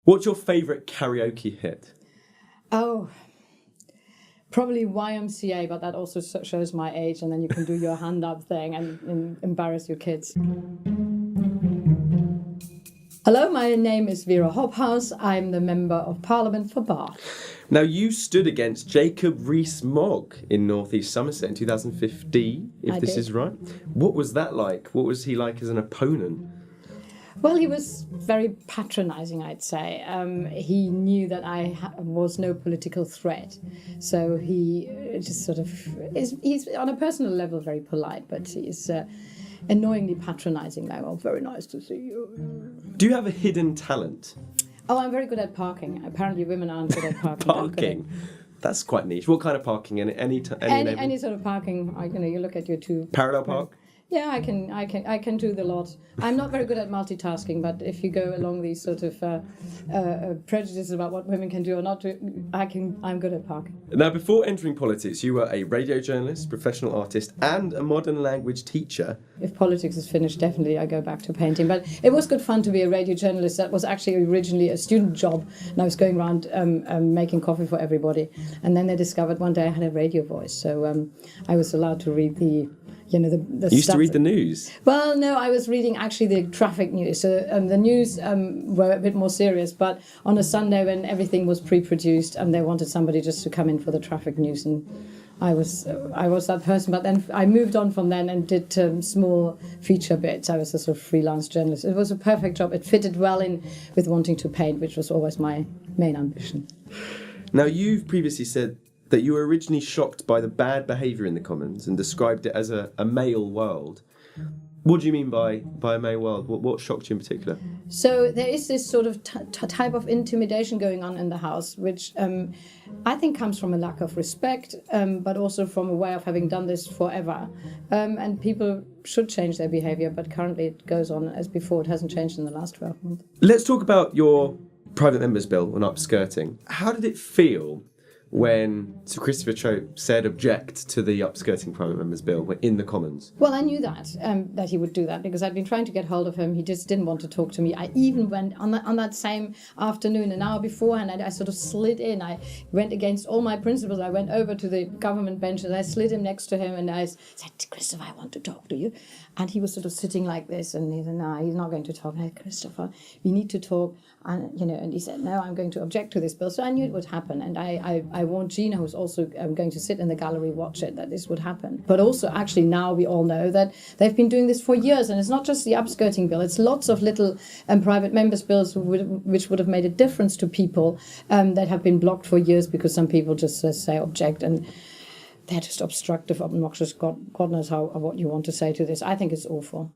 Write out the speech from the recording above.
What's your favourite karaoke hit? Oh, probably YMCA, but that also shows my age, and then you can do your hand up thing and embarrass your kids. Hello, my name is Wera Hobhouse. I'm the Member of Parliament for Bath. Now, you stood against Jacob Rees Mogg in North East Somerset in 2015, if this is right. What was that like? What was he like as an opponent? Well, he was very patronising, I'd say. He knew that I was no political threat. So he just sort of, he's on a personal level very polite, but he's annoyingly patronising. Like, oh, very nice to see you. Do you have a hidden talent? Oh, I'm very good at parking. Apparently women aren't good at parking. Parking? That's quite niche. What kind of parking? Any sort of parking. You look at your two... Parallel park? Yeah, I can do the lot. I'm not very good at multitasking, but if you go along these sort of prejudices about what women can do or not do, I'm good at parking. Now, before entering politics, you were a radio journalist, professional artist, and a modern language teacher. If politics is finished, definitely I go back to painting. But it was good fun to be a radio journalist. That was actually originally a student job, and I was going around making coffee for everybody. And then they discovered one day I had a radio voice, so I was allowed to read the You used to read the news? Well, no, I was reading actually the traffic news. So the news were a bit more serious, but on a Sunday when everything was pre-produced, they wanted somebody just to come in for the traffic news, and I was that person. But then I moved on from then and did small feature bits. I was a sort of freelance journalist. It was a perfect job. It fitted well in with wanting to paint, which was always my main ambition. Now, you've previously said that you were originally shocked by the bad behaviour in the Commons and described it as a male world. What do you mean by a male world? What shocked you in particular? So there is this sort of type of intimidation going on in the House, which I think comes from a lack of respect, but also from a way of having done this forever. And people should change their behaviour, but currently it goes on as before. It hasn't changed in the last 12 months. Let's talk about your private members bill on upskirting. How did it feel when Sir Christopher Chope said object to the upskirting private members bill in the Commons? Well, I knew that he would do that because I'd been trying to get hold of him. He just didn't want to talk to me. I even went on that same afternoon, an hour before, and I sort of slid in. I went against all my principles. I went over to the government bench and I slid him next to him and I said, Christopher, I want to talk to you. And he was sort of sitting like this and he said, no, he's not going to talk. I said, Christopher, we need to talk. And he said, no, I'm going to object to this bill. So I knew it would happen. And I warned Gina, who's also going to sit in the gallery, watch it, that this would happen. But also, actually, now we all know that they've been doing this for years. And it's not just the upskirting bill. It's lots of little private members' bills which would have made a difference to people that have been blocked for years because some people just say object. And they're just obstructive, obnoxious. God knows what you want to say to this. I think it's awful.